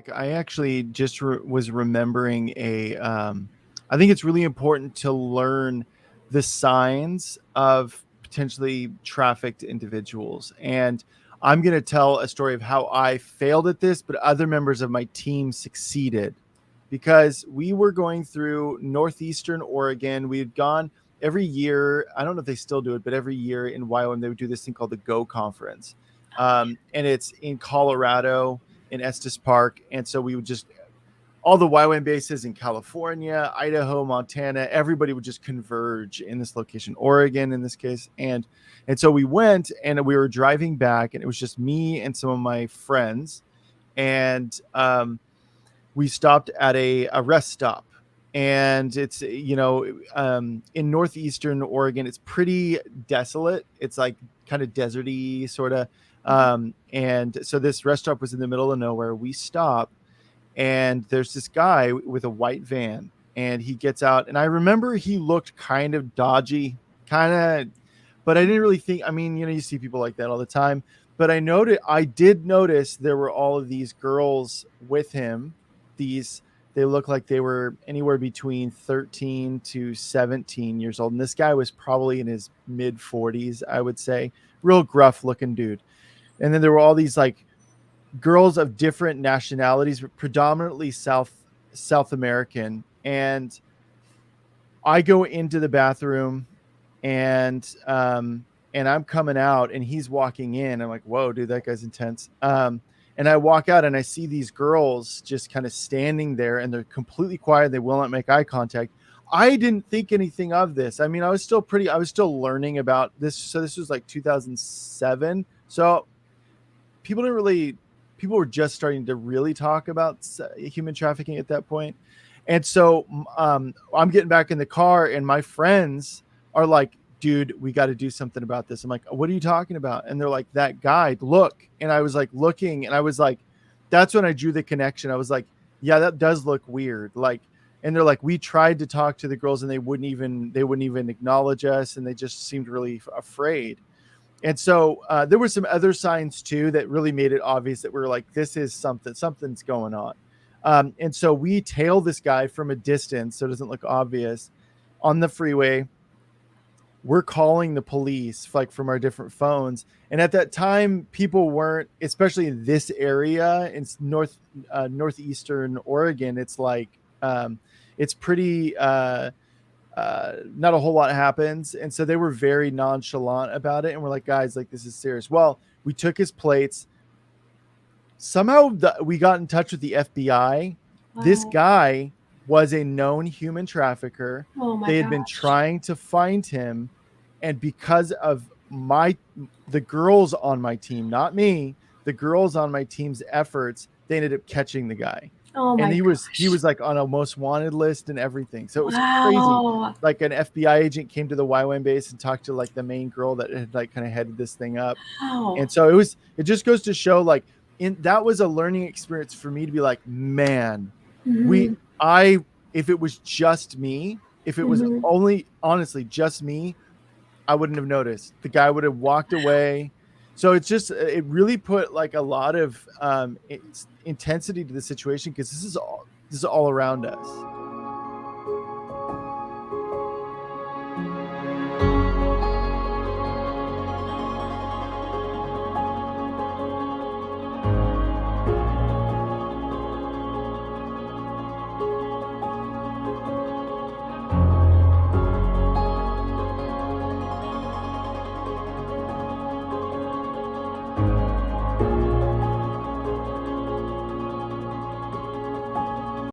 Like I actually just was remembering I think it's really important to learn the signs of potentially trafficked individuals. And I'm going to tell a story of how I failed at this, but other members of my team succeeded because we were going through northeastern Oregon. We had gone every year. I don't know if they still do it, but every year in Wyoming, they would do this thing called the Go Conference. And it's in Colorado in Estes Park. And so we would just, all the YWAM bases in California, Idaho, Montana, everybody would just converge in this location, Oregon in this case. And so we went and we were driving back and it was just me and some of my friends. And we stopped at a rest stop. And it's, in northeastern Oregon, it's pretty desolate. It's like kind of deserty sort of. And so this rest stop was in the middle of nowhere. We stop and there's this guy with a white van and he gets out. And I remember he looked kind of dodgy, but I didn't really think, you see people like that all the time, but I did notice there were all of these girls with him. They look like they were anywhere between 13 to 17 years old. And this guy was probably in his mid 40s, I would say. Real gruff looking dude. And then there were all these like girls of different nationalities, but predominantly South American. And I go into the bathroom and I'm coming out and he's walking in. I'm like, whoa, dude, that guy's intense. And I walk out and I see these girls just kind of standing there and they're completely quiet. They will not make eye contact. I didn't think anything of this. I was still learning about this. So this was like 2007. So people were just starting to really talk about human trafficking at that point. And so I'm getting back in the car and my friends are like, dude, we got to do something about this. I'm like, what are you talking about? And they're like, that guy, look. And I was like looking and I was like, that's when I drew the connection. I was like, yeah, that does look weird. Like, and they're like, we tried to talk to the girls and they wouldn't even acknowledge us. And they just seemed really afraid. And so there were some other signs too, that really made it obvious that we were like, this is something's going on. And so we tail this guy from a distance. So it doesn't look obvious on the freeway. We're calling the police like from our different phones. And at that time, people weren't, especially in this area in northeastern Oregon. It's like, it's pretty, not a whole lot happens. And so they were very nonchalant about it. And we're like, guys, like, this is serious. Well, we took his plates. Somehow we got in touch with the FBI. Wow. This guy was a known human trafficker. They had been trying to find him. And because of the girls on my team, not me, the girls on my team's efforts, they ended up catching the guy. And he was like on a most wanted list and everything. So it was crazy. Like an FBI agent came to the YWAM base and talked to like the main girl that had like kind of headed this thing up. Wow. And so it just goes to show like that was a learning experience for me to be like, man, if it was just me, if it was only honestly just me, I wouldn't have noticed. The guy would have walked away. So it really put like a lot of intensity to the situation because this is all around us.